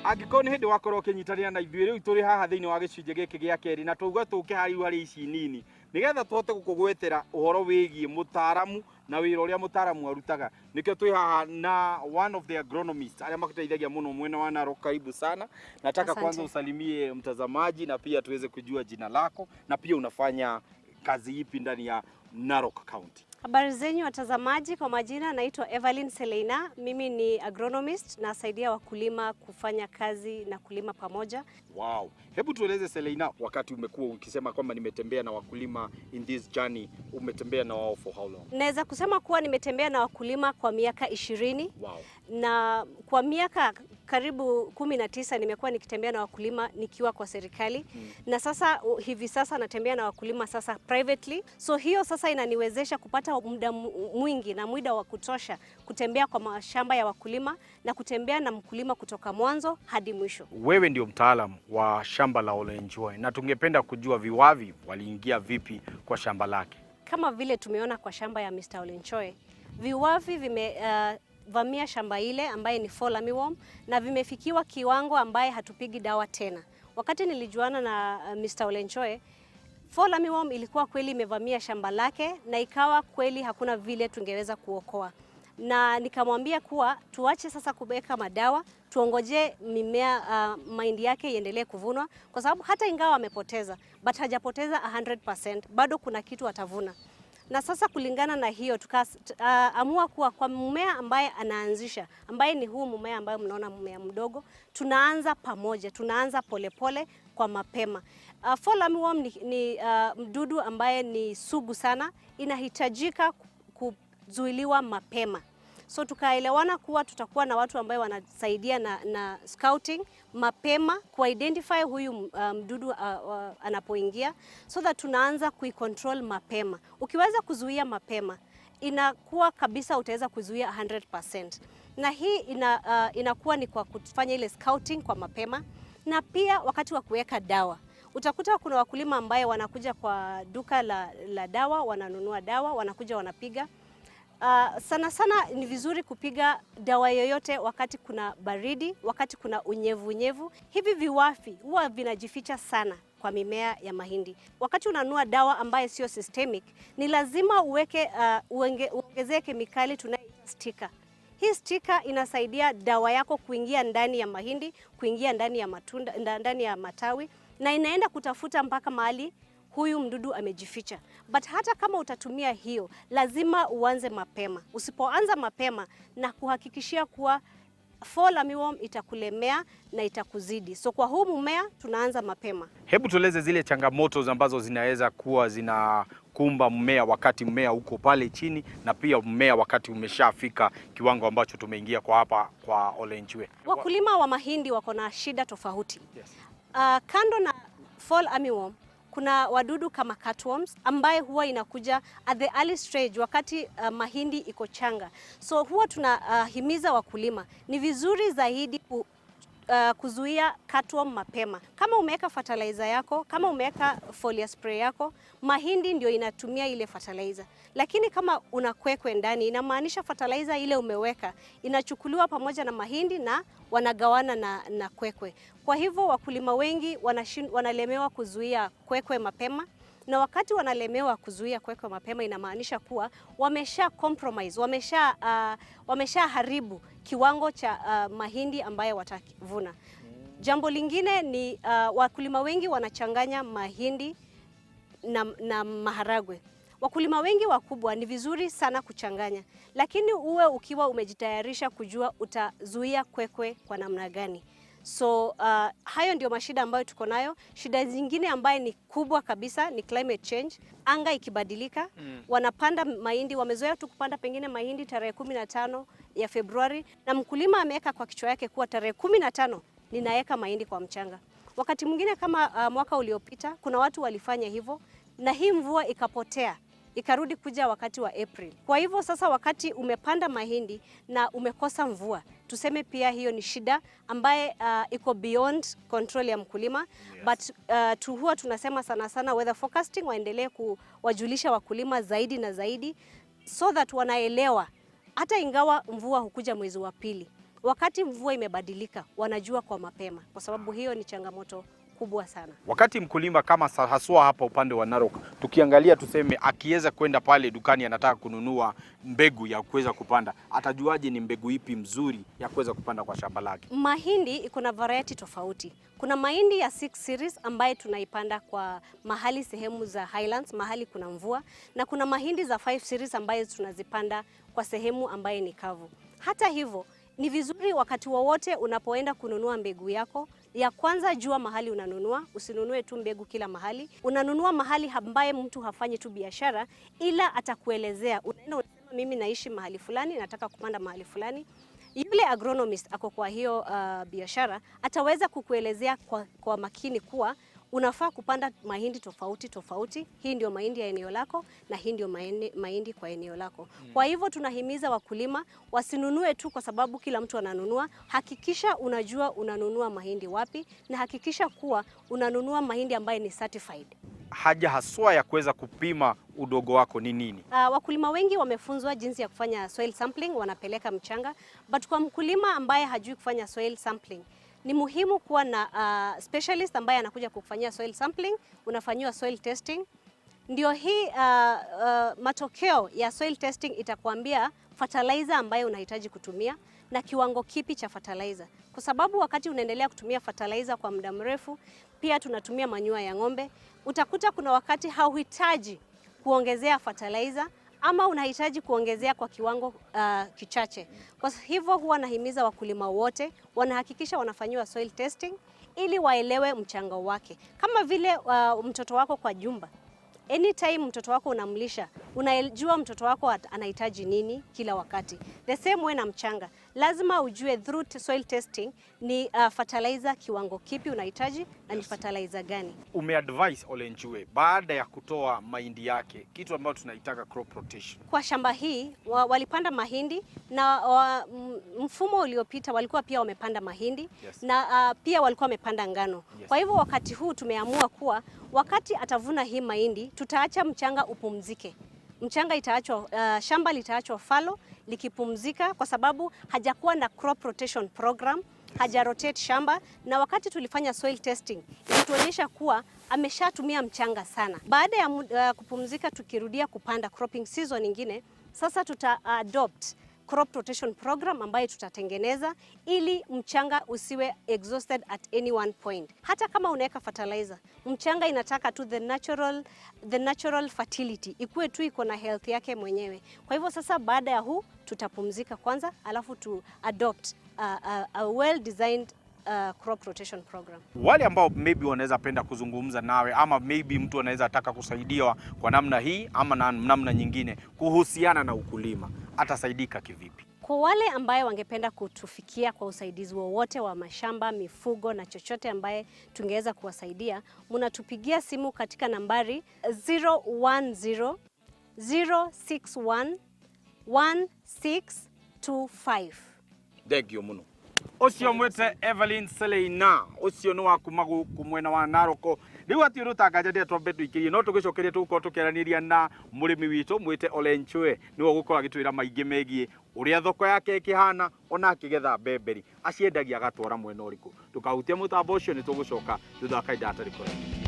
Angĩkorwo nĩ hĩndĩ wakorwo ũkĩnyitanĩra na ithuĩ, rĩu tũrĩ haha thĩinĩ wa gĩcunjĩ gĩkĩ gĩa kerĩ na twauga tũke harĩ ici nini nĩgetha tũhote gũkũgwetera ũhoro wĩgiĩ mũtaaramu na wĩra ũrĩa mũtaaramu arutaga. Nĩkĩo twĩ haha na one of the agronomists arĩa matũteithagia mũno mwena wa Narok. Karibu sana. Nataka kwanza usalimie mtazamaji na pia tuweze kujua jina lako na pia unafanya kazi ipi ndani ya Narok County. Habari zenyu watazamaji, kwa majina naitwa Evelyn Seleina. Mimi ni agronomist na nasaidia wakulima kufanya kazi na kulima pamoja. Wow. Hebu tueleze Seleina, wakati umekuwa ukisema kwamba nimetembea na wakulima in this journey, umetembea na wao for how long? Naweza kusema kuwa nimetembea na wakulima kwa miaka 20. Wow. Na kwa miaka karibu 19 nimekuwa nikitembea na wakulima nikiwa kwa serikali. Na sasa hivi sasa natembea na wakulima sasa privately. So hiyo sasa inaniwezesha kupata muda mwingi na muda wa kutosha kutembea kwa mashamba ya wakulima na kutembea na mkulima kutoka mwanzo hadi mwisho. Wewe ndio mtaalamu wa shamba la Ole Njoe na tungependa kujua viwavi waliingia vipi kwa shamba lake. Kama vile tumeona kwa shamba ya Mr. Ole Njoe, viwavi vamia shamba ile ambaye ni fall armyworm na vimefikiwa kiwango ambaye hatupigi dawa tena. Wakati nilijuana na Mr. Ole Njoe, fall armyworm ilikuwa kweli imevamia shamba lake na ikawa kweli hakuna vile tungeweza kuokoa. Na nikamwambia kuwa tuache sasa kubeka madawa, tuongoje mimea mahindi yake iendelee kuvunwa kwa sababu hata ingawa amepoteza but hajapoteza 100%, bado kuna kitu atavuna. Na sasa kulingana na hiyo tukaamua kuwa kwa mmea ambaye anaanzisha, ambaye ni huu mmea ambaye mnaona mmea mdogo, tunaanza pamoja, tunaanza polepole kwa mapema. Fall armyworm ni mdudu ambaye ni sugu sana, inahitajika kuzuiliwa mapema. So tukaelewana kuwa tutakuwa na watu ambao wanasaidia na scouting mapema kuidentify huyu mdudu anapoingia, so that tunaanza kuicontrol mapema. Ukiweza kuzuia mapema inakuwa kabisa utaweza kuzuia 100%. Na hii inakuwa ni kwa kufanya ile scouting kwa mapema na pia wakati wa kuweka dawa. Utakuta kuna wakulima ambaye wanakuja kwa duka la dawa, wananunua dawa, wanakuja wanapiga. Sana sana ni vizuri kupiga dawa yoyote wakati kuna baridi, wakati kuna unyevu. Hivi viwafi huwa vinajificha sana kwa mimea ya mahindi. Wakati unanunua dawa ambaye sio systemic, ni lazima uongezee kemikali tunayoita sticker. Hii sticker inasaidia dawa yako kuingia ndani ya mahindi, kuingia ndani ya matunda, ndani ya matawi na inaenda kutafuta mpaka mahali huyu mdudu amejificha. But hata kama utatumia hiyo, lazima uanze mapema. Usipoanza mapema na kuhakikishia kuwa fall armyworm itakulemea na itakuzidi. So kwa huu mmea tunaanza mapema. Hebu tueleze zile changamoto ambazo zinaweza kuwa zinakumba mmea wakati mmea uko pale chini na pia mmea wakati umeshafika kiwango ambacho tumeingia kwa hapa kwa Ole Njoe. Wakulima wa mahindi wako na shida tofauti. Yes. Kando na fall armyworm, kuna wadudu kama cutworms ambaye huwa inakuja at the early stage wakati mahindi iko changa. So huwa tunahimiza wakulima ni vizuri zaidi kuzuia cutworm mapema. Kama umeweka fertilizer yako, kama umeweka foliar spray yako, mahindi ndio inatumia ile fertilizer. Lakini kama una kwekwe ndani, inamaanisha fertilizer ile umeweka inachukuliwa pamoja na mahindi na wanagawana na kwekwe. Kwa hivyo wakulima wengi wanalemewa kuzuia kwekwe mapema, na wakati wanalemewa kuzuia kwekwe mapema inamaanisha kuwa wamesha compromise, wamesha haribu kiwango cha mahindi ambayo watavuna. Jambo lingine ni wakulima wengi wanachanganya mahindi na maharagwe. Wakulima wengi wakubwa ni vizuri sana kuchanganya, lakini uwe ukiwa umejitayarisha kujua utazuia kwekwe kwa namna gani. So hayo ndio mashida ambayo tuko nayo. Shida zingine ambayo ni kubwa kabisa ni climate change. Anga ikibadilika, wanapanda mahindi, wamezoea tu kupanda pengine mahindi tarehe 15 ya Februari na mkulima ameweka kwa kichwa yake kuwa tarehe 15 ninaweka mahindi kwa mchanga. Wakati mwingine kama mwaka uliopita kuna watu walifanya hivyo na hii mvua ikapotea, ikarudi kuja wakati wa April. Kwa hivyo sasa wakati umepanda mahindi na umekosa mvua, tuseme pia hiyo ni shida ambaye iko beyond control ya mkulima. Yes. But huwa tunasema sana sana weather forecasting waendelee kuwajulisha wakulima zaidi na zaidi so that wanaelewa hata ingawa mvua hukuja mwezi wa pili, Wakati mvua imebadilika, wanajua kwa mapema, kwa sababu hiyo ni changamoto kubwa sana. Wakati mkulima kama haswa hapa upande wa Narok, tukiangalia tuseme akiweza kwenda pale dukani anataka kununua mbegu ya kuweza kupanda, atajuaje ni mbegu ipi mzuri ya kuweza kupanda kwa shamba lake? Mahindi iko na variety tofauti. Kuna mahindi ya 6 series ambaye tunaipanda kwa mahali sehemu za highlands, mahali kuna mvua, na kuna mahindi za 5 series ambaye tunazipanda kwa sehemu ambaye ni kavu. Hata hivyo, ni vizuri wakati wowote unapoenda kununua mbegu yako, ya kwanza jua mahali unanunua, usinunue tu mbegu kila mahali. Unanunua mahali ambaye mtu hafanyi tu biashara, ila atakuelezea. Unaenda unasema mimi naishi mahali fulani, nataka kupanda mahali fulani. Yule agronomist ako kwa hiyo biashara, ataweza kukuelezea kwa makini kuwa unafaa kupanda mahindi tofauti tofauti. Hii ndio mahindi ya eneo lako na hii ndio mahindi kwa eneo lako. Kwa hivyo tunahimiza wakulima wasinunue tu kwa sababu kila mtu ananunua. Hakikisha unajua unanunua mahindi wapi, na hakikisha kuwa unanunua mahindi ambaye ni certified. Haja haswa ya kuweza kupima udogo wako ni nini? Wakulima wengi wamefunzwa jinsi ya kufanya soil sampling, wanapeleka mchanga, but kwa mkulima ambaye hajui kufanya soil sampling, ni muhimu kuwa na specialist ambaye anakuja kufanyia soil sampling, unafanyiwa soil testing. Ndio hii matokeo ya soil testing itakwambia fertilizer ambayo unahitaji kutumia na kiwango kipi cha fertilizer. Kwa sababu wakati unaendelea kutumia fertilizer kwa muda mrefu, pia tunatumia manure ya ng'ombe, utakuta kuna wakati hauhitaji kuongezea fertilizer ama unahitaji kuongezea kwa kiwango kichache. Kwa hivyo huwa nahimiza wakulima wote wanahakikisha wanafanyiwa soil testing ili waelewe mchanga wake. Kama vile mtoto wako kwa jumba, anytime mtoto wako unamlisha, unajua mtoto wako anahitaji nini kila wakati. The same way na mchanga, lazima ujue through soil testing ni fertilizer kiwango kipi unahitaji na ni fertilizer gani. Umeadvise Ole Nchue baada ya kutoa mahindi yake, kitu ambacho tunaitaka crop rotation. Kwa shamba hii walipanda mahindi na mfumo uliopita walikuwa pia wamepanda mahindi, na pia walikuwa wamepanda ngano. Kwa hivyo wakati huu tumeamua kuwa wakati atavuna hii mahindi, tutaacha mchanga upumzike. Mchanga itaachwa, shamba litaachwa fallow likipumzika, kwa sababu hajakuwa na crop rotation program, haja rotate shamba. Na wakati tulifanya soil testing ilituonyesha kuwa ameshatumia mchanga sana. Baada ya kupumzika, tukirudia kupanda cropping season nyingine, sasa tuta adopt crop rotation program ambayo tutatengeneza ili mchanga usiwe exhausted at any one point. Hata kama unaweka fertilizer, mchanga inataka tu the natural fertility, ikuwe tu iko na health yake mwenyewe. Kwa hivyo sasa baada ya huu tutapumzika kwanza, alafu tu adopt a well designed crop rotation program. Wale ambao maybe wanaweza penda kuzungumza nawe, ama maybe mtu anaweza taka kusaidiwa kwa namna hii ama namna nyingine kuhusiana na ukulima, atasaidika kivipi? Kwa wale ambaye wangependa kutufikia kwa usaidizi wowote wa mashamba, mifugo na chochote ambaye tungeweza kuwasaidia, mnatupigia simu katika nambari 010 061 1625. Thengio muno. Ucio mwete Evelyn Seleina, ucio no wakumagu kumwena wa Narok. Riu ati rutangaje ndetwo mbetu ikirie no tugicokerie tuko tukiaraniria na murimi witu mwite Ole Nchue, niwe gukora agitwira maingi megie uria thoko yake ikihana, ona akigetha mbemberi aciendagia agatwara mwena uriku. Tukahutia mutambo ucio ni tugucoka thutha wa kaida atari korani.